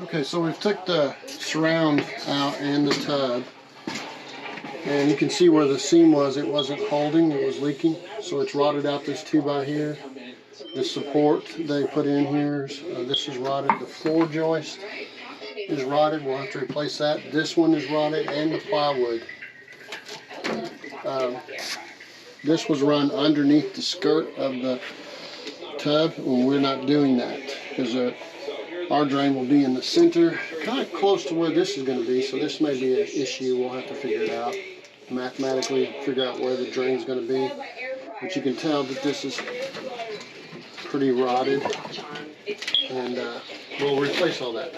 Okay, so we've took the surround out and the tub, and you can see where the seam was. It wasn't holding, it was leaking, so it's rotted out this 2x here. The support they put in here, this is rotted. The floor joist is rotted, we'll have to replace that. This one is rotted, and the plywood. This was run underneath the skirt of the tub, and we're not doing that because our drain will be in the center, kind of close to where this is going to be, so this may be an issue. We'll have to figure it out mathematically, figure out where the drain is going to be. But you can tell that this is pretty rotted, and we'll replace all that.